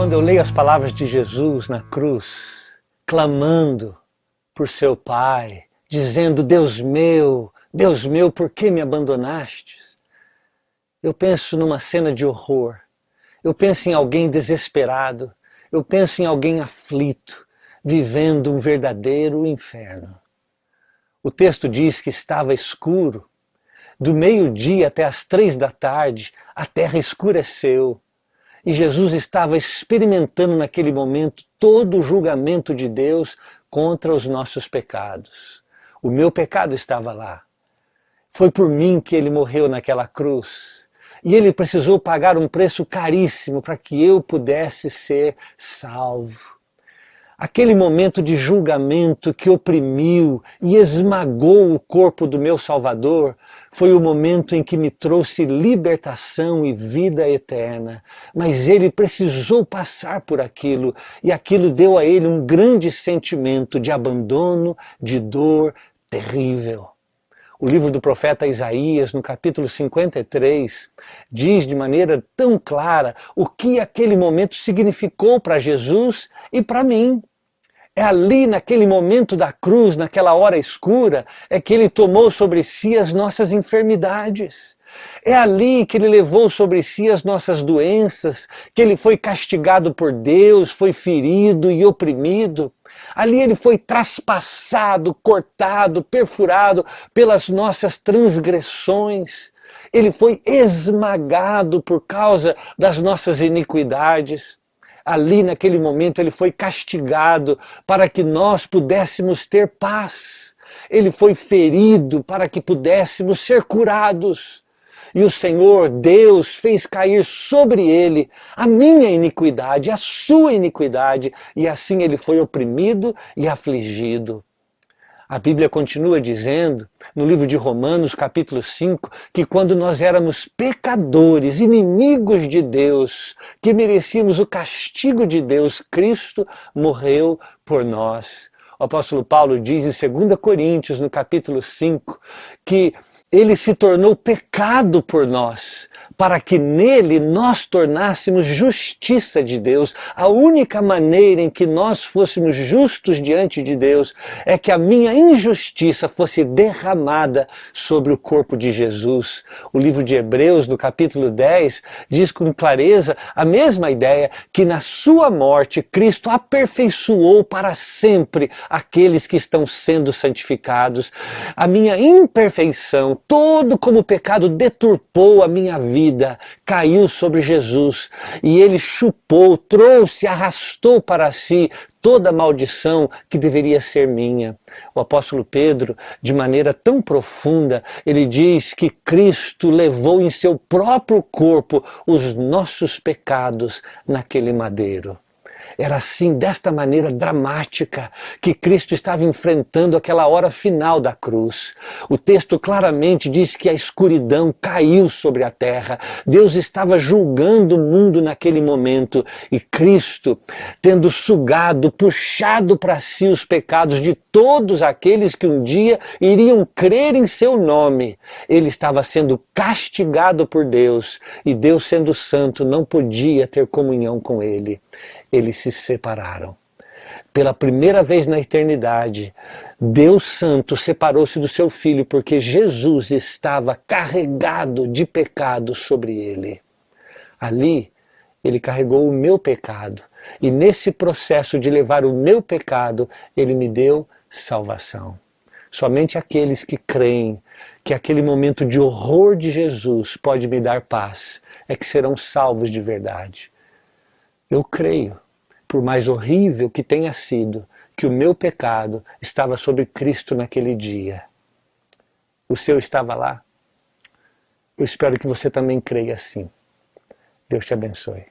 Quando eu leio as palavras de Jesus na cruz, clamando por seu Pai, dizendo: Deus meu, por que me abandonastes? Eu penso numa cena de horror, eu penso em alguém desesperado, eu penso em alguém aflito, vivendo um verdadeiro inferno. O texto diz que estava escuro, do meio-dia até as 3 da tarde, a terra escureceu. E Jesus estava experimentando naquele momento todo o julgamento de Deus contra os nossos pecados. O meu pecado estava lá. Foi por mim que ele morreu naquela cruz. E ele precisou pagar um preço caríssimo para que eu pudesse ser salvo. Aquele momento de julgamento que oprimiu e esmagou o corpo do meu Salvador foi o momento em que me trouxe libertação e vida eterna. Mas ele precisou passar por aquilo, e aquilo deu a ele um grande sentimento de abandono, de dor terrível. O livro do profeta Isaías, no capítulo 53, diz de maneira tão clara o que aquele momento significou para Jesus e para mim. É ali, naquele momento da cruz, naquela hora escura, é que ele tomou sobre si as nossas enfermidades. É ali que ele levou sobre si as nossas doenças, que ele foi castigado por Deus, foi ferido e oprimido. Ali ele foi traspassado, cortado, perfurado pelas nossas transgressões. Ele foi esmagado por causa das nossas iniquidades. Ali naquele momento ele foi castigado para que nós pudéssemos ter paz. Ele foi ferido para que pudéssemos ser curados. E o Senhor, Deus, fez cair sobre ele a minha iniquidade, a sua iniquidade, e assim ele foi oprimido e afligido. A Bíblia continua dizendo, no livro de Romanos, capítulo 5, que quando nós éramos pecadores, inimigos de Deus, que merecíamos o castigo de Deus, Cristo morreu por nós. O apóstolo Paulo diz em 2 Coríntios, no capítulo 5, que ele se tornou pecado por nós, para que nele nós tornássemos justiça de Deus. A única maneira em que nós fôssemos justos diante de Deus é que a minha injustiça fosse derramada sobre o corpo de Jesus. O livro de Hebreus, no capítulo 10, diz com clareza a mesma ideia, que na sua morte Cristo aperfeiçoou para sempre aqueles que estão sendo santificados. A minha imperfeição, todo como o pecado deturpou a minha vida, caiu sobre Jesus, e ele chupou, trouxe, arrastou para si toda a maldição que deveria ser minha. O apóstolo Pedro, de maneira tão profunda, ele diz que Cristo levou em seu próprio corpo os nossos pecados naquele madeiro. Era assim, desta maneira dramática, que Cristo estava enfrentando aquela hora final da cruz. O texto claramente diz que a escuridão caiu sobre a terra. Deus estava julgando o mundo naquele momento. E Cristo, tendo sugado, puxado para si os pecados de todos aqueles que um dia iriam crer em seu nome, ele estava sendo castigado por Deus. E Deus, sendo santo, não podia ter comunhão com ele. Eles se separaram. Pela primeira vez na eternidade, Deus Santo separou-se do seu Filho porque Jesus estava carregado de pecado sobre ele. Ali, ele carregou o meu pecado. E nesse processo de levar o meu pecado, ele me deu salvação. Somente aqueles que creem que aquele momento de horror de Jesus pode me dar paz é que serão salvos de verdade. Eu creio, por mais horrível que tenha sido, que o meu pecado estava sobre Cristo naquele dia. O seu estava lá? Eu espero que você também creia assim. Deus te abençoe.